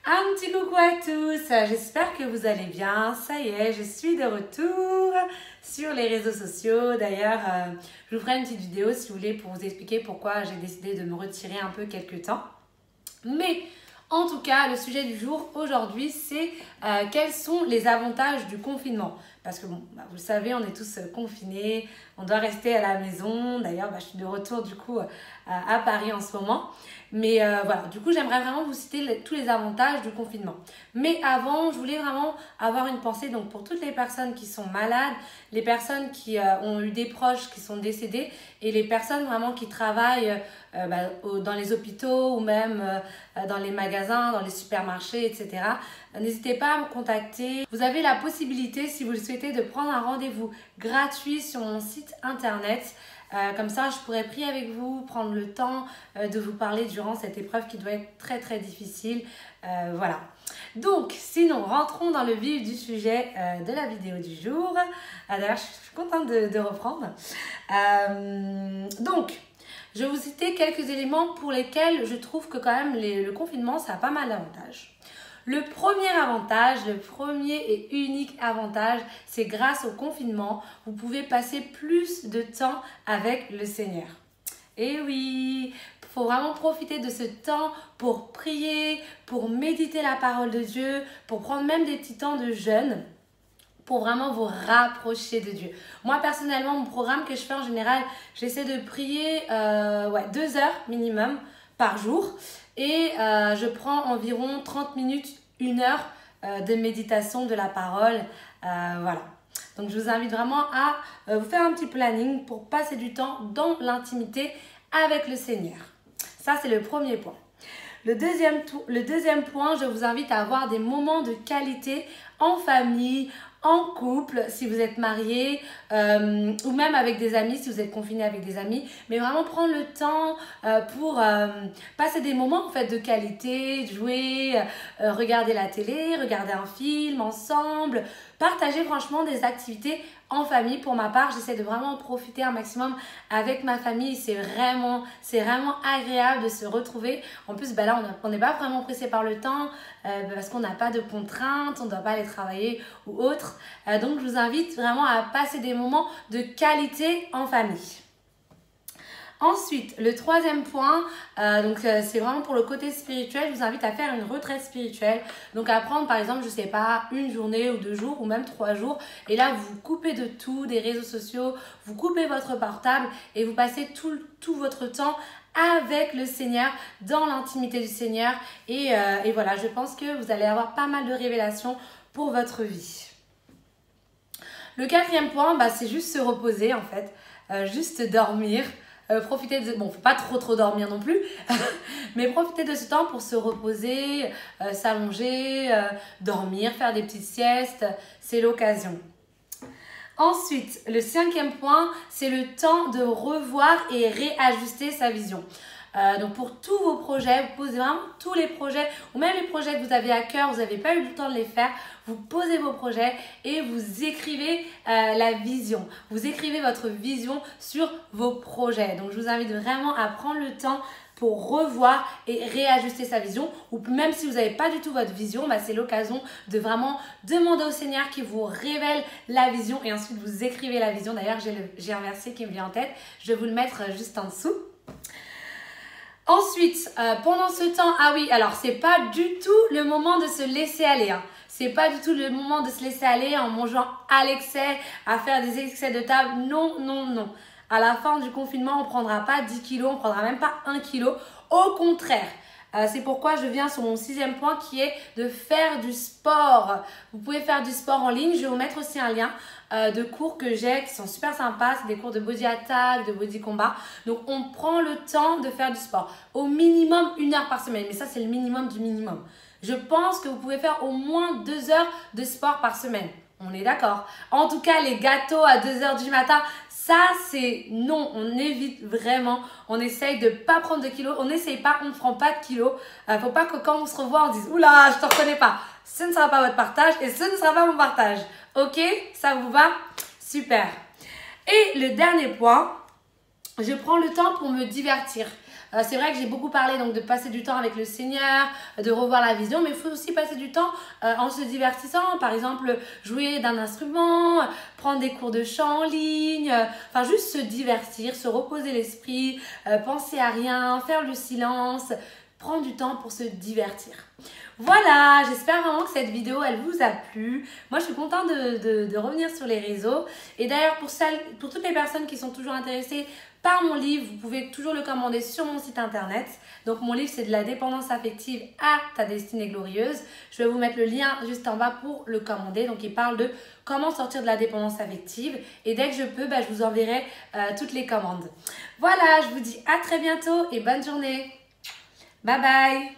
Un petit coucou à tous, j'espère que vous allez bien. Ça y est, je suis de retour sur les réseaux sociaux. D'ailleurs, je vous ferai une petite vidéo si vous voulez pour vous expliquer pourquoi j'ai décidé de me retirer un peu quelques temps. Mais en tout cas, le sujet du jour aujourd'hui, c'est quels sont les avantages du confinement. Parce que bon, vous le savez, on est tous confinés, on doit rester à la maison. D'ailleurs, je suis de retour du coup à Paris en ce moment. Mais voilà, du coup, j'aimerais vraiment vous citer tous les avantages du confinement. Mais avant, je voulais vraiment avoir une pensée donc, pour toutes les personnes qui sont malades, les personnes qui ont eu des proches qui sont décédés et les personnes vraiment qui travaillent dans les hôpitaux ou même dans les magasins, dans les supermarchés, etc. N'hésitez pas à me contacter. Vous avez la possibilité, si vous le souhaitez, de prendre un rendez-vous gratuit sur mon site internet. Comme ça, je pourrais prier avec vous, prendre le temps de vous parler durant cette épreuve qui doit être très très difficile. Voilà. Donc, sinon, rentrons dans le vif du sujet de la vidéo du jour. D'ailleurs, je suis contente de reprendre. Donc, je vais vous citer quelques éléments pour lesquels je trouve que quand même le confinement, ça a pas mal d'avantages. Le premier avantage, le premier et unique avantage, c'est grâce au confinement, vous pouvez passer plus de temps avec le Seigneur. Et oui, il faut vraiment profiter de ce temps pour prier, pour méditer la parole de Dieu, pour prendre même des petits temps de jeûne, pour vraiment vous rapprocher de Dieu. Moi, personnellement, mon programme que je fais en général, j'essaie de prier 2 heures minimum par jour. Et je prends environ 30 minutes, 1 heure de méditation de la parole. Voilà. Donc, je vous invite vraiment à vous faire un petit planning pour passer du temps dans l'intimité avec le Seigneur. Ça, c'est le premier point. Le deuxième point, je vous invite à avoir des moments de qualité en famille, en couple, si vous êtes marié, ou même avec des amis, si vous êtes confiné avec des amis. Mais vraiment prendre le temps pour passer des moments en fait, de qualité, jouer, regarder la télé, regarder un film ensemble, partager franchement des activités en famille. Pour ma part, j'essaie de vraiment profiter un maximum avec ma famille. C'est vraiment agréable de se retrouver. En plus, là, on n'est pas vraiment pressé par le temps parce qu'on n'a pas de contraintes, on ne doit pas aller travailler ou autre. Donc, je vous invite vraiment à passer des moments de qualité en famille. Ensuite, le troisième point, c'est vraiment pour le côté spirituel, je vous invite à faire une retraite spirituelle. Donc à prendre par exemple, je sais pas, 1 journée ou 2 jours ou même 3 jours. Et là, vous vous coupez de tout, des réseaux sociaux, vous coupez votre portable et vous passez tout votre temps avec le Seigneur, dans l'intimité du Seigneur. Et voilà, je pense que vous allez avoir pas mal de révélations pour votre vie. Le quatrième point, c'est juste se reposer en fait, juste dormir. Profiter de... Bon, faut pas trop dormir non plus, mais profiter de ce temps pour se reposer, s'allonger, dormir, faire des petites siestes, c'est l'occasion. Ensuite, le 5e point, c'est le temps de revoir et réajuster sa vision. Donc pour tous vos projets, vous posez vraiment tous les projets ou même les projets que vous avez à cœur, vous n'avez pas eu le temps de les faire, vous posez vos projets et vous écrivez la vision. Vous écrivez votre vision sur vos projets. Donc je vous invite vraiment à prendre le temps pour revoir et réajuster sa vision, ou même si vous n'avez pas du tout votre vision, c'est l'occasion de vraiment demander au Seigneur qu'il vous révèle la vision et ensuite vous écrivez la vision. D'ailleurs, j'ai un verset qui me vient en tête, je vais vous le mettre juste en dessous. Ensuite, pendant ce temps, alors c'est pas du tout le moment de se laisser aller. C'est pas du tout le moment de se laisser aller en mangeant à l'excès, à faire des excès de table. Non, non, non. À la fin du confinement, on ne prendra pas 10 kilos, on ne prendra même pas 1 kilo. Au contraire, c'est pourquoi je viens sur mon 6e point qui est de faire du sport. Vous pouvez faire du sport en ligne. Je vais vous mettre aussi un lien de cours que j'ai qui sont super sympas. C'est des cours de body attack, de body combat. Donc, on prend le temps de faire du sport. Au minimum 1 heure par semaine. Mais ça, c'est le minimum du minimum. Je pense que vous pouvez faire au moins 2 heures de sport par semaine. On est d'accord. En tout cas, les gâteaux à 2 heures du matin, ça c'est non, on évite vraiment. On essaye de ne pas prendre de kilos. On n'essaye pas, on ne prend pas de kilos. Faut pas que quand on se revoit, on dise « Oula, je ne te reconnais pas ». Ce ne sera pas votre partage et ce ne sera pas mon partage. Ok, ça vous va? Super. Et le dernier point, je prends le temps pour me divertir. C'est vrai que j'ai beaucoup parlé donc de passer du temps avec le Seigneur, de revoir la vision, mais il faut aussi passer du temps en se divertissant. Par exemple, jouer d'un instrument, prendre des cours de chant en ligne, enfin juste se divertir, se reposer l'esprit, penser à rien, faire le silence, prendre du temps pour se divertir. Voilà, j'espère vraiment que cette vidéo, elle vous a plu. Moi, je suis contente de revenir sur les réseaux. Et d'ailleurs, pour toutes les personnes qui sont toujours intéressées par mon livre, vous pouvez toujours le commander sur mon site internet. Donc, mon livre, c'est de la dépendance affective à ta destinée glorieuse. Je vais vous mettre le lien juste en bas pour le commander. Donc, il parle de comment sortir de la dépendance affective. Et dès que je peux, je vous enverrai toutes les commandes. Voilà, je vous dis à très bientôt et bonne journée. Bye bye!